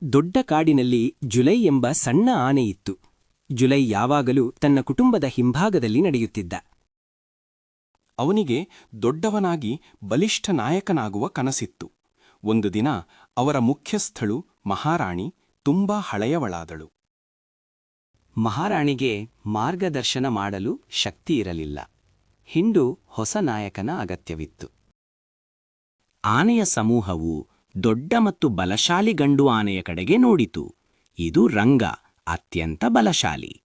ದೊಡ್ಡ ಕಾಡಿನಲ್ಲಿ ಜುಲೈ ಎಂಬ ಸಣ್ಣ ಆನೆಯಿತ್ತು. ಜುಲೈ ಯಾವಾಗಲೂ ತನ್ನ ಕುಟುಂಬದ ಹಿಂಭಾಗದಲ್ಲಿ ನಡೆಯುತ್ತಿದ್ದ. ಅವನಿಗೆ ದೊಡ್ಡವನಾಗಿ ಬಲಿಷ್ಠ ನಾಯಕನಾಗುವ ಕನಸಿತ್ತು. ಒಂದು ದಿನ ಅವರ ಮುಖ್ಯಸ್ಥಳು ಮಹಾರಾಣಿ ತುಂಬಾ ಹಳೆಯವಳಾದಳು. ಮಹಾರಾಣಿಗೆ ಮಾರ್ಗದರ್ಶನ ಮಾಡಲು ಶಕ್ತಿಯಿರಲಿಲ್ಲ. ಹಿಂಡು ಹೊಸ ನಾಯಕನ ಅಗತ್ಯವಿತ್ತು. ಆನೆಯ ಸಮೂಹವು ದೊಡ್ಡ ಮತ್ತು ಬಲಶಾಲಿ ಗಂಡು ಆನೆಯ ಕಡೆಗೆ ನೋಡಿತು. ಇದು ರಂಗ, ಅತ್ಯಂತ ಬಲಶಾಲಿ.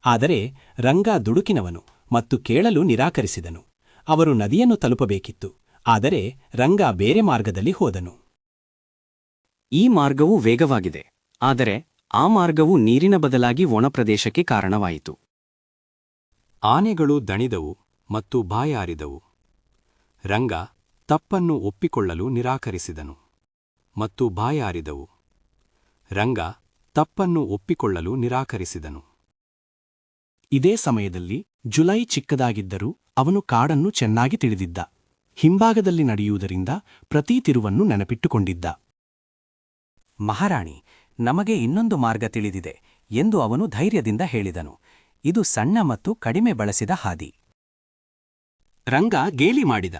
ಆದರೆ ರಂಗ ದುಡುಕಿನವನು ಮತ್ತು ಕೇಳಲು ನಿರಾಕರಿಸಿದನು. ಅವರು ನದಿಯನ್ನು ತಲುಪಬೇಕಿತ್ತು, ಆದರೆ ರಂಗ ಬೇರೆ ಮಾರ್ಗದಲ್ಲಿ ಹೋದನು. ಈ ಮಾರ್ಗವು ವೇಗವಾಗಿದೆ, ಆದರೆ ಆ ಮಾರ್ಗವು ನೀರಿನ ಬದಲಾಗಿ ಒಣಪ್ರದೇಶಕ್ಕೆ ಕಾರಣವಾಯಿತು. ಆನೆಗಳು ದಣಿದವು ಮತ್ತು ಬಾಯಾರಿದವು. ರಂಗ ತಪ್ಪನ್ನು ಒಪ್ಪಿಕೊಳ್ಳಲು ನಿರಾಕರಿಸಿದನು ಮತ್ತು ಬಾಯಾರಿದವು. ರಂಗ ತಪ್ಪನ್ನು ಒಪ್ಪಿಕೊಳ್ಳಲು ನಿರಾಕರಿಸಿದನು. ಇದೇ ಸಮಯದಲ್ಲಿ ಜುಲೈ ಚಿಕ್ಕದಾಗಿದ್ದರೂ ಅವನು ಕಾಡನ್ನು ಚೆನ್ನಾಗಿ ತಿಳಿದಿದ್ದ. ಹಿಂಭಾಗದಲ್ಲಿ ನಡೆಯುವುದರಿಂದ ಪ್ರತಿ ತಿರುವನ್ನು ನೆನಪಿಟ್ಟುಕೊಂಡಿದ್ದ. ಮಹಾರಾಣಿ, ನಮಗೆ ಇನ್ನೊಂದು ಮಾರ್ಗ ತಿಳಿದಿದೆ ಎಂದು ಅವನು ಧೈರ್ಯದಿಂದ ಹೇಳಿದನು. ಇದು ಸಣ್ಣ ಮತ್ತು ಕಡಿಮೆ ಬಳಸಿದ ಹಾದಿ. ರಂಗ ಗೇಲಿ ಮಾಡಿದ,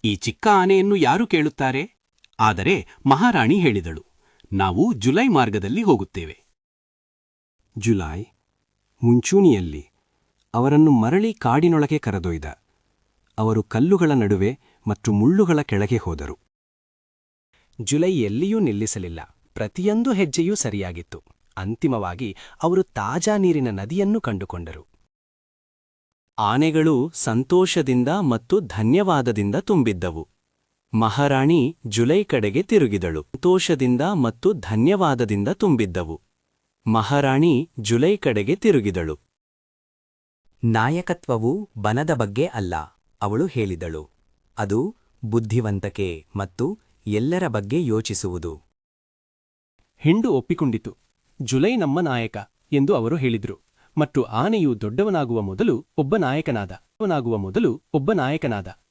ಈ ಚಿಕ್ಕ ಆನೆಯನ್ನು ಯಾರು ಕೇಳುತ್ತಾರೆ? ಆದರೆ ಮಹಾರಾಣಿ ಹೇಳಿದಳು, ನಾವು ಜುಲೈ ಮಾರ್ಗದಲ್ಲಿ ಹೋಗುತ್ತೇವೆ. ಜುಲೈ ಮುಂಚೂಣಿಯಲ್ಲಿ ಅವರನ್ನು ಮರಳಿ ಕಾಡಿನೊಳಗೆ ಕರೆದೊಯ್ದ. ಅವರು ಕಲ್ಲುಗಳ ನಡುವೆ ಮತ್ತು ಮುಳ್ಳುಗಳ ಕೆಳಗೆ ಹೋದರು. ಜುಲೈ ಎಲ್ಲಿಯೂ ನಿಲ್ಲಿಸಲಿಲ್ಲ. ಪ್ರತಿಯೊಂದು ಹೆಜ್ಜೆಯೂ ಸರಿಯಾಗಿತ್ತು. ಅಂತಿಮವಾಗಿ ಅವರು ತಾಜಾ ನೀರಿನ ನದಿಯನ್ನು ಕಂಡುಕೊಂಡರು. ಆನೆಗಳು ಸಂತೋಷದಿಂದ ಮತ್ತು ಧನ್ಯವಾದದಿಂದ ತುಂಬಿದ್ದವು. ಮಹಾರಾಣಿ ಜುಲೈ ಕಡೆಗೆ ತಿರುಗಿದಳು. ಸಂತೋಷದಿಂದ ಮತ್ತು ಧನ್ಯವಾದದಿಂದ ತುಂಬಿದ್ದವು. ಮಹಾರಾಣಿ ಜುಲೈ ಕಡೆಗೆ ತಿರುಗಿದಳು. ನಾಯಕತ್ವವು ಬನದ ಬಗ್ಗೆ ಅಲ್ಲ, ಅವಳು ಹೇಳಿದಳು. ಅದು ಬುದ್ಧಿವಂತಕೆ ಮತ್ತು ಎಲ್ಲರ ಬಗ್ಗೆ ಯೋಚಿಸುವುದು. ಹಿಂಡು ಒಪ್ಪಿಕೊಂಡಿತು. ಜುಲೈ ನಮ್ಮ ನಾಯಕ ಎಂದು ಅವರು ಹೇಳಿದರು. ಮತ್ತು ಆನೆಯು ದೊಡ್ಡವನಾಗುವ ಮೊದಲು ಒಬ್ಬ ನಾಯಕನಾದ.